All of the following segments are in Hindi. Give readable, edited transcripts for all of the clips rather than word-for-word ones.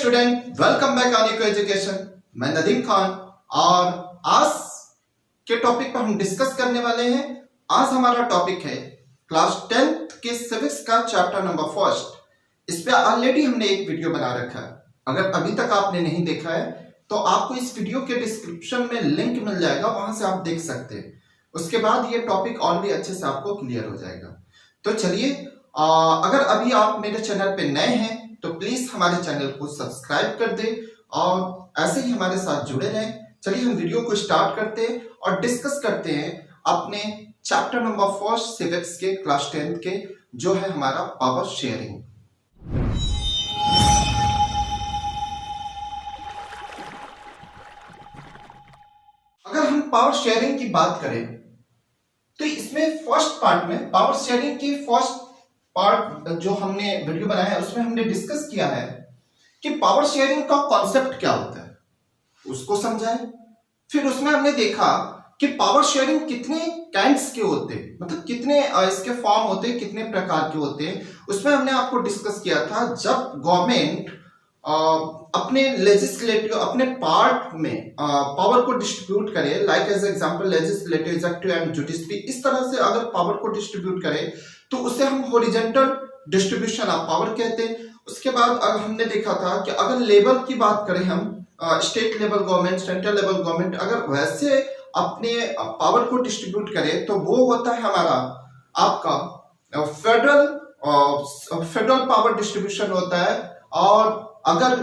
Student, welcome back on Eco Education. मैं नदीम खान और आज के टॉपिक पर हम डिस्कस करने वाले हैं। आज हमारा टॉपिक है क्लास 10th के सिविक्स का चैप्टर नंबर फर्स्ट। इस पे ऑलरेडी हमने एक वीडियो बना रखा है। अगर अभी तक आपने नहीं देखा है तो आपको इस वीडियो के डिस्क्रिप्शन में लिंक मिल जाएगा, वहां से आप देख सकते हैं। उसके बाद ये टॉपिक और भी अच्छे से आपको क्लियर हो जाएगा। तो चलिए, अगर अभी आप मेरे चैनल पे नए हैं तो प्लीज हमारे चैनल को सब्सक्राइब कर दें और ऐसे ही हमारे साथ जुड़े रहें। चलिए हम वीडियो को स्टार्ट करते हैं और डिस्कस करते हैं अपने चैप्टर नंबर फर्स्ट सिविक्स के क्लास 10th के, जो है हमारा पावर शेयरिंग। अगर हम पावर शेयरिंग की बात करें तो इसमें फर्स्ट पार्ट में पावर शेयरिंग की फर्स्ट पार्ट जो हमने वीडियो बनाया है उसमें हमने डिस्कस किया है कि पावर शेयरिंग का कॉन्सेप्ट क्या होता है, उसको समझा है। फिर उसमें हमने देखा कि पावर शेयरिंग कितने काइंड्स के होते हैं, मतलब कितने इसके फॉर्म होते हैं, कितने प्रकार के होते हैं। उसमें हमने आपको डिस्कस किया था जब गवर्नमेंट अपने लेजिस्लेटिव अपने पार्ट में पावर को डिस्ट्रीब्यूट करे, like as example legislative, executive and judiciary, इस तरह से अगर पावर को डिस्ट्रीब्यूट करे तो उसे हम हॉरिजॉन्टल डिस्ट्रीब्यूशन ऑफ पावर कहते हैं। उसके बाद अगर हमने देखा था कि अगर लेवल की बात करें हम, state level government, central level government अगर वैसे अपने पावर को डिस्ट्रीब्यूट करे तो वो होता है हमारा आपका फेडरल पावर डिस्ट्रीब्यूशन होता है। और अगर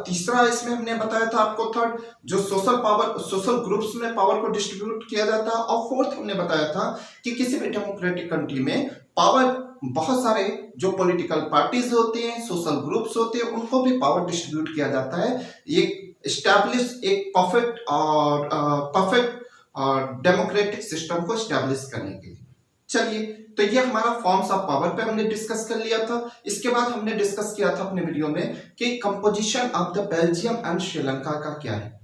तीसरा इसमें हमने बताया था आपको, थर्ड जो सोशल ग्रुप्स में पावर को डिस्ट्रीब्यूट किया जाता है। और फोर्थ हमने बताया था कि किसी भी डेमोक्रेटिक कंट्री में पावर बहुत सारे जो पॉलिटिकल पार्टीज होते हैं, सोशल ग्रुप्स होते हैं, उनको भी पावर डिस्ट्रीब्यूट किया जाता है एक परफेक्ट डेमोक्रेटिक सिस्टम को एस्टैब्लिश करने के लिए। चलिए, तो ये हमारा फॉर्म्स ऑफ पावर पे हमने डिस्कस कर लिया था। इसके बाद हमने डिस्कस किया था अपने वीडियो में कि composition of the Belgium and Sri Lanka का क्या है,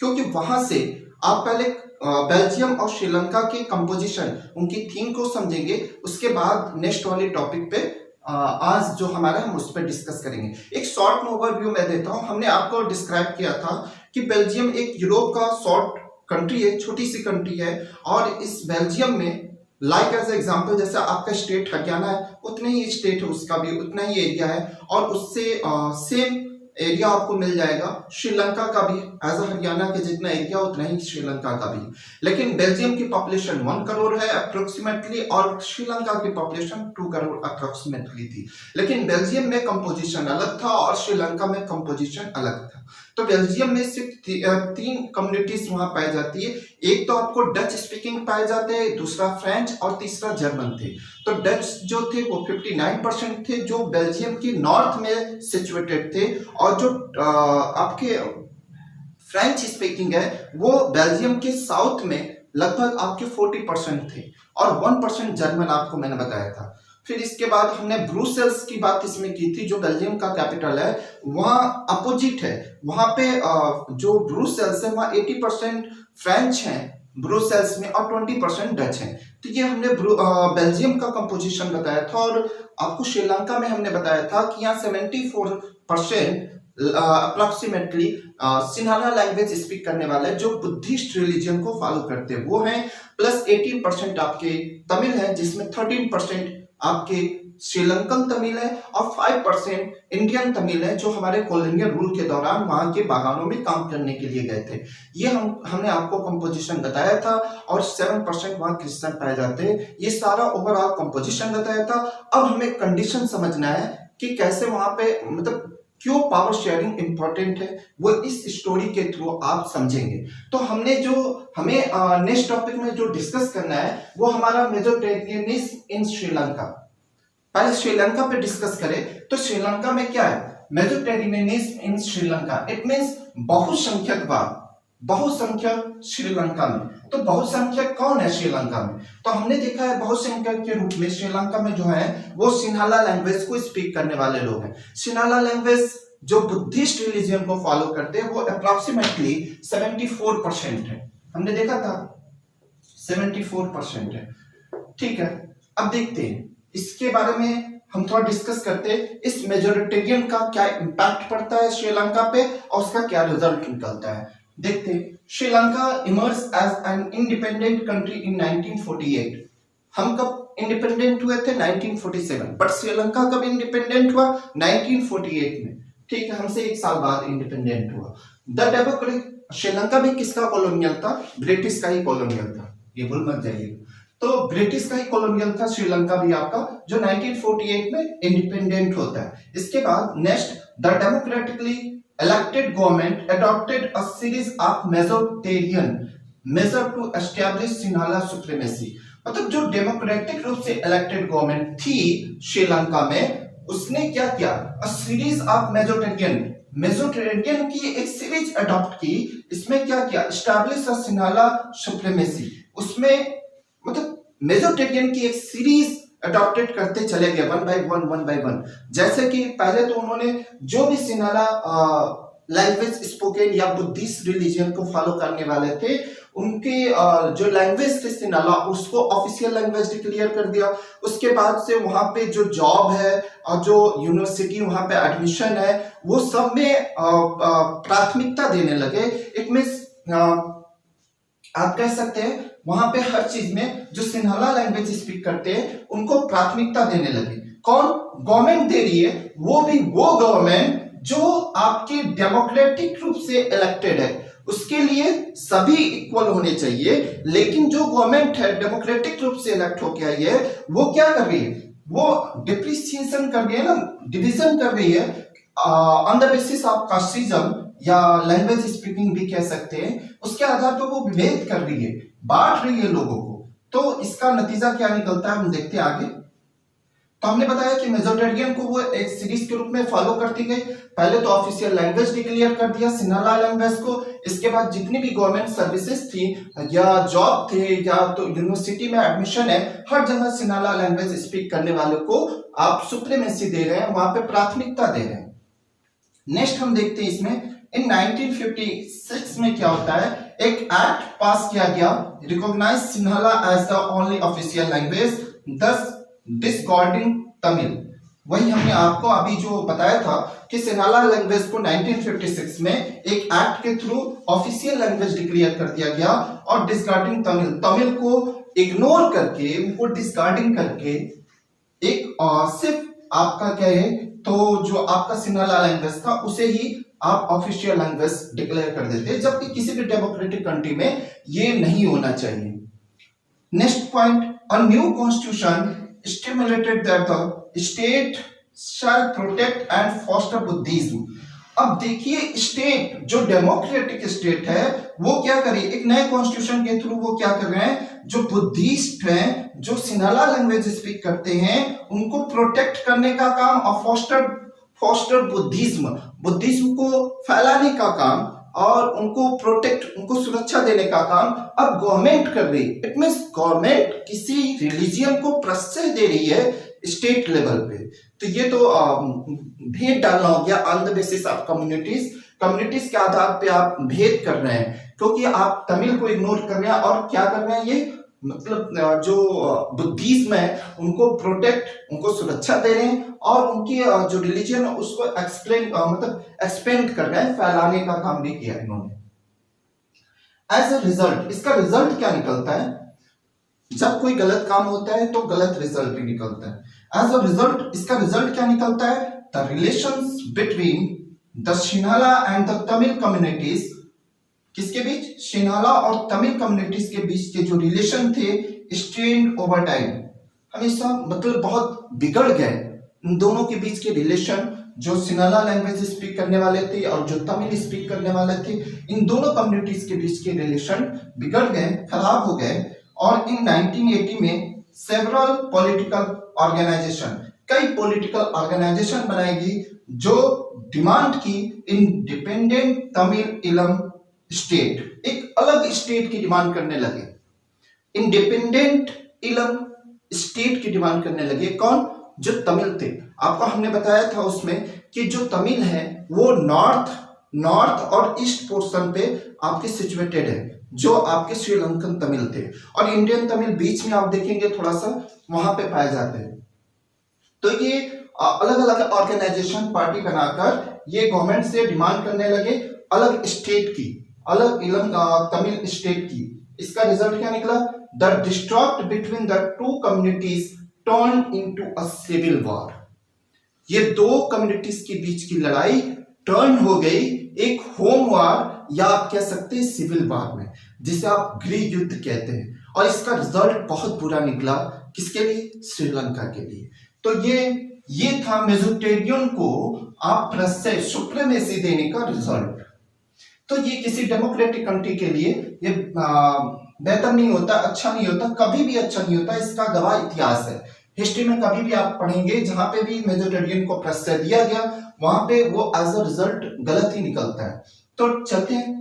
क्योंकि वहां से आप पहले बेल्जियम और श्रीलंका के कंपोजिशन, उनकी थीम को समझेंगे। उसके बाद नेक्स्ट वाले टॉपिक पे आज जो हमारा हम उस पर डिस्कस करेंगे। एक शॉर्ट में ओवरव्यू मैं देता हूं। हमने आपको डिस्क्राइब किया था कि बेल्जियम एक यूरोप का शॉर्ट कंट्री है, छोटी सी कंट्री है। और इस बेल्जियम में लाइक एज एग्जाम्पल जैसे आपका स्टेट हरियाणा है, उतने ही स्टेट है, उसका भी उतना ही एरिया है और उससे सेम एरिया आपको मिल जाएगा। श्रीलंका का भी एज हरियाणा के जितना एरिया उतना ही श्रीलंका का भी। लेकिन बेल्जियम की पॉपुलेशन 1 करोड़ है अप्रोक्सीमेटली और श्रीलंका की पॉपुलेशन 2 करोड़ अप्रोक्सीमेटली थी। लेकिन बेल्जियम में कंपोजिशन अलग था और श्रीलंका में कंपोजिशन अलग था। तो बेल्जियम में सिर्फ 3 कम्युनिटीज वहां पाई जाती है। एक तो आपको डच स्पीकिंग पाए जाते हैं, दूसरा फ्रेंच और तीसरा जर्मन थे। तो डच जो थे वो 59% थे, जो बेल्जियम की नॉर्थ में सिचुएटेड थे। और जो आपके फ्रेंच स्पीकिंग है वो बेल्जियम के साउथ में लगभग आपके 40% थे और 1% जर्मन आपको मैंने बताया था। फिर इसके बाद हमने ब्रुसेल्स की बात इसमें की थी, जो बेल्जियम का कैपिटल है। वहां अपोजिट है, वहां पे जो ब्रुसेल्स है वहां 80% फ्रेंच हैं ब्रुसेल्स में और 20% डच हैं। तो ये हमने बेल्जियम का कंपोजिशन बताया था। और आपको श्रीलंका में हमने बताया था कि यहाँ 74% अप्रोक्सीमेटली सिन्हाला लैंग्वेज स्पीक करने वाले जो बुद्धिस्ट रिलीजन को फॉलो करते हैं वो हैं, प्लस 18% आपके तमिल है, जिसमें 13% आपके श्रीलंकन तमिल है और 5% इंडियन तमिल है, जो हमारे कॉलोनियल रूल के दौरान वहां के बागानों में काम करने के लिए गए थे। ये हमने आपको कंपोजिशन बताया था। और 7% वहां क्रिश्चियन पाए जाते हैं। ये सारा ओवरऑल कंपोजिशन बताया था। अब हमें कंडीशन समझना है कि कैसे वहां पे, मतलब क्यों पावर शेयरिंग इंपॉर्टेंट है, वो इस स्टोरी के थ्रू आप समझेंगे। तो हमें नेक्स्ट टॉपिक में जो डिस्कस करना है वो हमारा मेजोरिटेरियनिज्म इन श्रीलंका। पहले श्रीलंका पे डिस्कस करें तो श्रीलंका में क्या है, majoritarianism in Sri Lanka, it means बहुसंख्यकवाद, बहुसंख्यक श्रीलंका में। तो बहुसंख्यक कौन है श्रीलंका में? तो हमने देखा है बहुसंख्यक के रूप में श्रीलंका में जो है वो सिन्हाला लैंग्वेज को स्पीक करने वाले लोग हैं। सिन्हाला लैंग्वेज जो बुद्धिस्ट रिलीजन को फॉलो करते हैं वो अप्रोक्सीमेटली 74% है। हमने देखा था 74% है। ठीक है, अब देखते हैं इसके बारे में हम थोड़ा डिस्कस करते हैं इस मेजोरिटेरियन का क्या इम्पैक्ट पड़ता है श्रीलंका पे और उसका क्या रिजल्ट निकलता है। देखते हैं, Sri Lanka emerge as an independent country in 1948। हम कब इंडिपेंडेंट हुए थे? 1947। बट श्रीलंका कब इंडिपेंडेंट हुआ? 1948 में। ठीक है, हमसे एक साल बाद इंडिपेंडेंट हुआ। द डेमोक्रेटिक श्रीलंका भी किसका कॉलोनियल था? ब्रिटिश का ही कॉलोनियल था, ये भूल मत जाइए। तो ब्रिटिश का ही कॉलोनियल था श्रीलंका भी आपका, जो 1948 में इंडिपेंडेंट होता है। इसके बाद next, the democratically elected government adopted a series of majoritarian measure to establish Sinhala supremacy. मतलब जो डेमोक्रेटिक रूप से इलेक्टेड गवर्नमेंट थी श्रीलंका में, उसने क्या किया? अ सीरीज ऑफ मेजोरिटेरियन की एक सीरीज अडॉप्ट की। इसमें क्या किया? Establish a Sinhala supremacy. उसमें मतलब मेजोरिटेरियन की एक सीरीज अडॉप्टेड करते चले गए वन बाय वन। जैसे कि पहले तो उन्होंने जो भी सिन्हाला लैंग्वेज स्पोकन या बुद्धिस्ट रिलीजन को फॉलो करने वाले थे, उनके जो लैंग्वेज थे सिन्हाला, उसको ऑफिशियल लैंग्वेज डिक्लेयर कर दिया। उसके बाद से वहां पे जो जॉब है और जो यूनिवर्सिटी वहां पे एडमिशन है, वो सब में प्राथमिकता देने लगे। इट मींस आप कह सकते हैं वहां पे हर चीज में जो सिन्हाला लैंग्वेज स्पीक करते हैं उनको प्राथमिकता देने लगे। कौन? गवर्नमेंट दे रही है, वो भी वो गवर्नमेंट जो आपके डेमोक्रेटिक रूप से इलेक्टेड है। उसके लिए सभी इक्वल होने चाहिए, लेकिन जो गवर्नमेंट है डेमोक्रेटिक रूप से इलेक्ट होके आई है, वो क्या कर रही है? वो डिप्रिसिएशन कर रही है ना, डिविजन कर रही है on the basis of casteism या लैंग्वेज स्पीकिंग भी कह सकते हैं। उसके आधार पर वो विभेद कर रही है, बांट रही है लोगों को। तो इसका नतीजा क्या निकलता है हम देखते हैं आगे। तो हमने बताया कि मेजोरिटेरियन को वो एक सीरीज के रूप में फॉलो करती गई। पहले तो ऑफिशियल लैंग्वेज डिक्लेयर कर दिया सिन्हाला लैंग्वेज को। इसके बाद जितनी भी गवर्नमेंट सर्विसेज थी या जॉब थे या तो यूनिवर्सिटी में एडमिशन है, हर जगह सिन्हाला लैंग्वेज स्पीक करने वालों को आप सुप्रीमेसी दे रहे हैं, वहां पे प्राथमिकता दे रहे हैं। नेक्स्ट हम देखते हैं इसमें इन 1956 में क्या होता है, एक एक्ट पास किया गया, recognise Sinhala as the only official language, thus disregarding Tamil. वही हमने आपको अभी जो बताया था कि सिन्हाला लैंग्वेज को 1956 में एक एक्ट के थ्रू ऑफिशियल लैंग्वेज डिक्लेयर कर दिया गया और डिसगार्डिंग तमिल को इग्नोर करके, उनको डिसगार्डिंग करके एक सिर्फ आपका क्या है, तो जो आपका सिन्हाला लैंग्वेज था उसे ही आप ऑफिशियल लैंग्वेज डिक्लेयर कर देते हैं, जबकि किसी भी डेमोक्रेटिक कंट्री में ये नहीं होना चाहिए। Next point, a new constitution stimulated that the state shall protect and foster Buddhism. अब देखिए, स्टेट जो डेमोक्रेटिक स्टेट है वो क्या करे, एक नए कॉन्स्टिट्यूशन के थ्रू वो क्या कर रहे हैं, जो बुद्धिस्ट हैं, जो सिन्हाला लैंग्वेज स्पीक करते हैं, उनको प्रोटेक्ट करने का काम और फोस्टर बुद्धिज्म को फैलाने का काम और उनको प्रोटेक्ट, उनको सुरक्षा देने का काम अब गवर्नमेंट कर रही है। इट मींस गवर्नमेंट किसी रिलीजियन को प्रश्रय दे रही है स्टेट लेवल पे। तो ये तो भेद डालना हो गया on the basis of communities के आधार पे आप भेद कर रहे हैं, क्योंकि आप तमिल को इग्नोर कर रहे हैं और क्या कर रहे हैं, ये मतलब जो बुद्धिज्म है उनको प्रोटेक्ट, उनको सुरक्षा दे रहे हैं और उनकी जो रिलीजन है उसको एक्सपेंड कर रहे हैं, फैलाने का काम भी किया इन्होंने। एज अ रिजल्ट, इसका रिजल्ट क्या निकलता है, जब कोई गलत काम होता है तो गलत रिजल्ट भी निकलता है। एज अ रिजल्ट, इसका रिजल्ट क्या निकलता है, the relations between the Sinhala and the Tamil communities, किसके बीच, सिन्हाला और तमिल कम्युनिटीज के बीच के जो रिलेशन थे, स्ट्रेन्ड ओवर टाइम, हमेशा मतलब बहुत बिगड़ गए। इन दोनों के बीच के रिलेशन, जो सिन्हाला लैंग्वेज स्पीक करने वाले थे और जो तमिल स्पीक करने वाले थे, इन दोनों कम्युनिटीज के बीच के रिलेशन बिगड़ गए, खराब हो गए। और इन 1980 में सेवरल पॉलिटिकल ऑर्गेनाइजेशन, कई पॉलिटिकल ऑर्गेनाइजेशन बनाएगी जो डिमांड की इंडिपेंडेंट तमिल इलम स्टेट, एक अलग स्टेट की डिमांड करने लगे, इंडिपेंडेंट इलम स्टेट की डिमांड करने लगे। कौन, जो तमिल थे। आपको हमने बताया था उसमें कि जो तमिल है वो नॉर्थ और ईस्ट पोर्शन पे आपके सिचुएटेड है, जो आपके श्रीलंकन तमिल थे, और इंडियन तमिल बीच में आप देखेंगे थोड़ा सा वहां पे पाए जाते हैं। तो ये अलग अलग ऑर्गेनाइजेशन पार्टी बनाकर ये गवर्नमेंट से डिमांड करने लगे अलग स्टेट की, अलग तमिल स्टेट की। इसका रिजल्ट क्या निकला? The distrust between the two communities turn into a civil war. ये दो कम्युनिटीज के बीच की लड़ाई टर्न हो गई एक होम वॉर, या आप कह सकते हैं सिविल वॉर में, जिसे आप गृह युद्ध कहते हैं। और इसका रिजल्ट बहुत बुरा निकला। किसके लिए? श्रीलंका के लिए। तो ये था मेसोपोटामियन को आप सुप्रीमेसी देने का रिजल्ट। तो ये किसी डेमोक्रेटिक कंट्री के लिए ये बेहतर नहीं होता, अच्छा नहीं होता, कभी भी अच्छा नहीं होता। इसका गवाह इतिहास है। हिस्ट्री में कभी भी आप पढ़ेंगे जहां पे भी मेसोपोटामियन को प्रश्रय दिया गया वहां पे वो एज अ रिजल्ट गलत ही निकलता है। तो चलते हैं,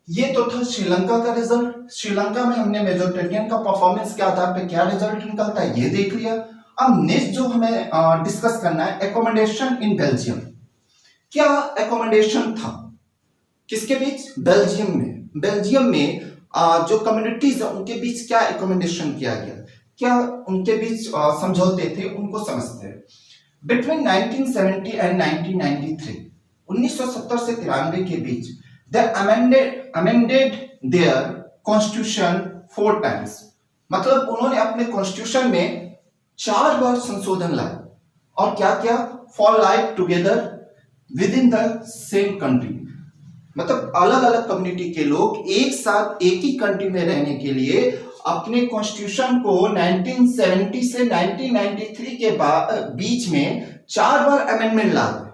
ये तो था श्रीलंका का रिजल्ट। श्रीलंका में हमने मेसोपोटामियन का परफॉर्मेंस के आधार पे क्या रिजल्ट निकलता है ये देख लिया। अब नेक्स्ट जो हमें डिस्कस करना है, एकोमोडेशन इन बेल्जियम। क्या एकोमोडेशन था किसके बीच? बेल्जियम में। बेल्जियम में जो कम्युनिटीज है उनके बीच क्या एकोमोडेशन किया गया, क्या उनके बीच समझौते थे, उनको समझते हैं। बिटवीन 1970 एंड 1993, 1970 से 93 के बीच they amended their constitution 4 times। मतलब उन्होंने अपने कॉन्स्टिट्यूशन में 4 बार संशोधन लाए। और क्या क्या? For life together with in the same country. मतलब अलग अलग कम्युनिटी के लोग एक साथ एक ही कंट्री में रहने के लिए अपने कॉन्स्टिट्यूशन को 1970 से 1993 के बीच में 4 बार अमेंडमेंट लाए।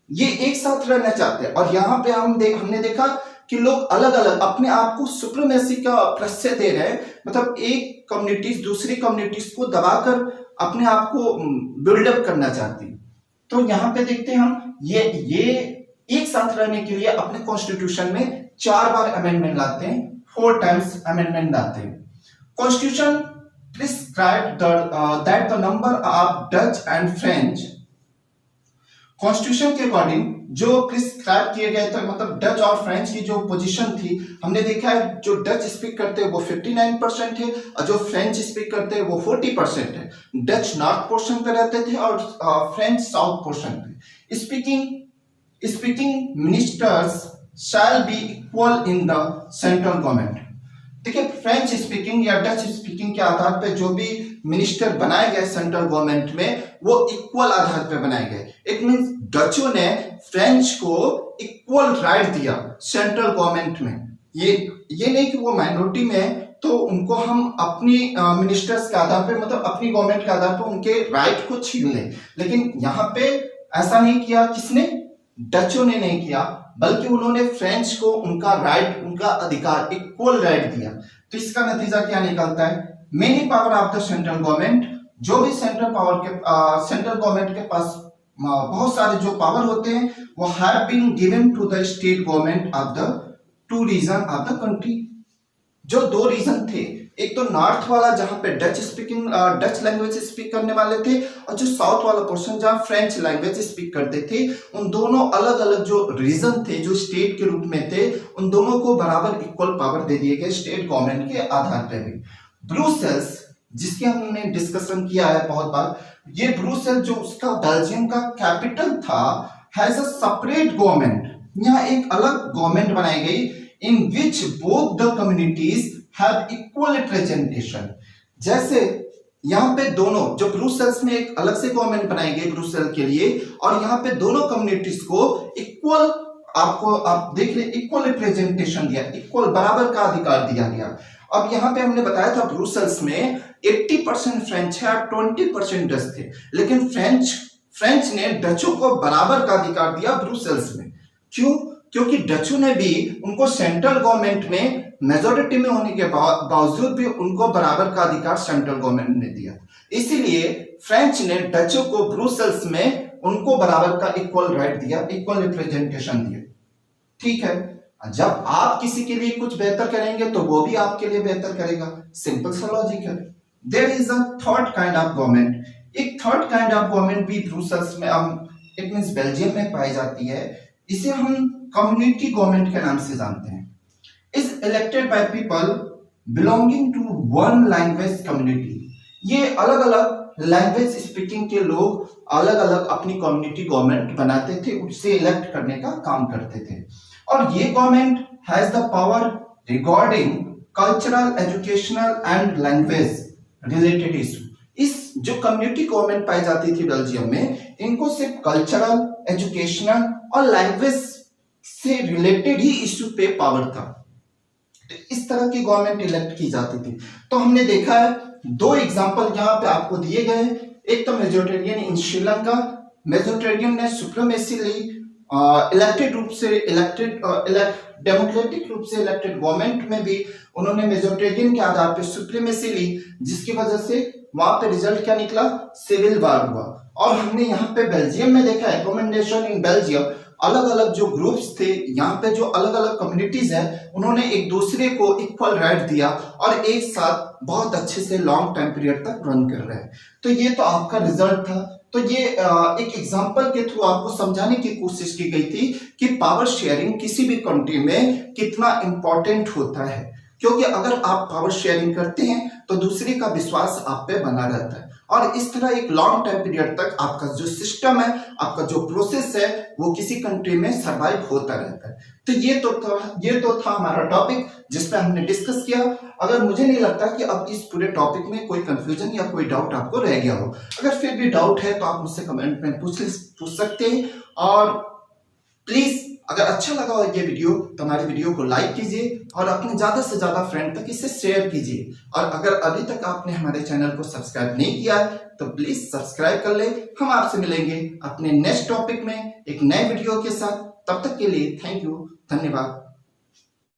ये एक साथ रहना चाहते हैं। और यहाँ पे हमने देखा कि लोग अलग अलग अपने आप को सुप्रीमेसी का प्रश्रय दे रहे हैं। मतलब एक कम्युनिटीज दूसरी कम्युनिटीज को दबाकर अपने आप को बिल्डअप करना चाहती। तो यहाँ पे देखते हैं हम ये एक साथ रहने के लिए अपने कॉन्स्टिट्यूशन में 4 बार अमेंडमेंट लाते हैं, 4 टाइम्स अमेंडमेंट लाते हैं। Constitution prescribe that the number of Dutch and French. Constitution के अकॉर्डिंग जो प्रिस्क्राइब किए गए थे, मतलब डच और फ्रेंच की जो पोजीशन थी, हमने देखा है जो डच स्पीक करते हैं वो 59% है और जो फ्रेंच स्पीक करते हैं वो 40% है। डच नॉर्थ पोर्शन पे रहते थे और फ्रेंच साउथ पोर्शन पे। Speaking ministers shall be equal in the central government. देखिए, फ्रेंच स्पीकिंग या डच स्पीकिंग के आधार पे जो भी मिनिस्टर बनाए गए सेंट्रल गवर्नमेंट में वो इक्वल आधार पे बनाए गए। इट मींस डचों ने फ्रेंच को इक्वल राइट दिया सेंट्रल गवर्नमेंट में। ये नहीं कि वो माइनॉरिटी में तो उनको हम अपनी मिनिस्टर्स के आधार पे, मतलब अपनी गवर्नमेंट के आधार पे उनके राइट को छीन लें। लेकिन यहाँ पे ऐसा नहीं किया। किसने? डचों ने नहीं किया, बल्कि उन्होंने फ्रेंच को उनका राइट, उनका अधिकार, इक्वल राइट दिया। तो इसका नतीजा क्या निकलता है? Many power of the central government, जो भी सेंट्रल गवर्नमेंट के पास बहुत सारे जो पावर होते हैं वो have been given to the state government of the 2 region of the country. जो 2 रीजन थे, एक तो नॉर्थ वाला जहां पे डच लैंग्वेज स्पीक करने वाले थे, और जो साउथ वाला पोर्शन जहां फ्रेंच लैंग्वेज स्पीक करते थे, उन दोनों अलग अलग जो रीजन थे, जो स्टेट के रूप में थे, उन दोनों को बराबर इक्वल पावर दे दिए गए स्टेट गवर्नमेंट के आधार पर भी। ब्रुसेल्स, जिसके हमने डिस्कशन किया है बहुत बार, ये ब्रुसेल्स जो उसका बेल्जियम का कैपिटल था, हैज अ सेपरेट गवर्नमेंट। यहाँ एक अलग गवर्नमेंट बनाई गई in which both the communities have equal representation. जैसे यहाँ पे दोनों, जो ब्रुसेल्स में एक अलग से गवर्नमेंट बनाई गई ब्रुसेल के लिए, और यहाँ पे दोनों कम्युनिटीज को इक्वल, आप देख ले, इक्वल रिप्रेजेंटेशन दिया, इक्वल बराबर का अधिकार दिया गया। अब यहाँ पे हमने बताया था ब्रुसेल्स में 80% फ्रेंच है और 20% डच थे, लेकिन फ्रेंच ने डचों को बराबर का अधिकार दिया ब्रुसेल्स में। क्यों? क्योंकि डचों ने भी उनको सेंट्रल गवर्नमेंट में मेजोरिटी में होने के बावजूद भी उनको बराबर का अधिकार सेंट्रल गवर्नमेंट ने दिया। इसीलिए फ्रेंच ने डचों को ब्रुसेल्स में उनको बराबर का इक्वल राइट दिया, इक्वल रिप्रेजेंटेशन दिया। ठीक है, जब आप किसी के लिए कुछ बेहतर करेंगे तो वो भी आपके लिए बेहतर करेगा। सिंपल सा लॉजिक है। There is a third kind of government. एक थर्ड काइंड ऑफ गवर्नमेंट भी ब्रुसेल्स में, इट मींस बेल्जियम में पाई जाती है। इसे हम कम्युनिटी गवर्नमेंट के नाम से जानते हैं। Is elected by people belonging to one language community. ये अलग अलग लैंग्वेज स्पीकिंग के लोग अलग अलग अपनी कम्युनिटी गवर्नमेंट बनाते थे, उससे इलेक्ट करने का काम करते थे। और ये government has the power regarding cultural, educational and language related issue. इस जो कम्युनिटी गवर्नमेंट पाई जाती थी बेल्जियम में, इनको सिर्फ कल्चरल, एजुकेशनल और लैंग्वेज से रिलेटेड ही इश्यू पे पावर था। तो इस तरह की गवर्नमेंट इलेक्ट की जाती थी। तो हमने देखा है दो एग्जांपल यहाँ पे आपको दिए गए हैं। एक तो मेजोरिटेरियन इन श्रीलंका, मेजोरिटेरियन ने सुप्रीमेसी ली, इलेक्टेड रूप से डेमोक्रेटिक रूप से इलेक्टेड गवर्नमेंट में भी उन्होंने मेजोरिटेरियन के आधार पर सुप्रीमेसी ली, जिसकी वजह से वहां पे रिजल्ट क्या निकला, सिविल वार हुआ। और हमने यहाँ पे बेल्जियम में देखा है, रिकमेंडेशन इन बेल्जियम, अलग अलग जो ग्रुप्स थे यहाँ पे, जो अलग अलग कम्युनिटीज है, उन्होंने एक दूसरे को इक्वल राइट दिया और एक साथ बहुत अच्छे से लॉन्ग टाइम पीरियड तक रन कर रहे हैं। तो ये तो आपका रिजल्ट था। तो ये एक एग्जांपल के थ्रू आपको समझाने की कोशिश की गई थी कि पावर शेयरिंग किसी भी कंट्री में कितना इंपॉर्टेंट होता है, क्योंकि अगर आप पावर शेयरिंग करते हैं तो दूसरे का विश्वास आप पे बना रहता है और इस तरह एक लॉन्ग टाइम पीरियड तक आपका जो सिस्टम है, आपका जो प्रोसेस है, वो किसी कंट्री में सरवाइव होता रहता है। तो ये तो था हमारा टॉपिक जिस पे हमने डिस्कस किया। अगर मुझे नहीं लगता कि अब इस पूरे टॉपिक में कोई कंफ्यूजन या कोई डाउट आपको रह गया हो। अगर फिर भी डाउट है तो आप मुझसे कमेंट में पूछ सकते हैं। और प्लीज अगर अच्छा लगा हो ये वीडियो तो हमारे वीडियो को लाइक कीजिए और अपने ज्यादा से ज्यादा फ्रेंड तक इसे शेयर कीजिए। और अगर अभी तक आपने हमारे चैनल को सब्सक्राइब नहीं किया है तो प्लीज सब्सक्राइब कर ले। हम आपसे मिलेंगे अपने नेक्स्ट टॉपिक में एक नए वीडियो के साथ। तब तक के लिए थैंक यू, धन्यवाद।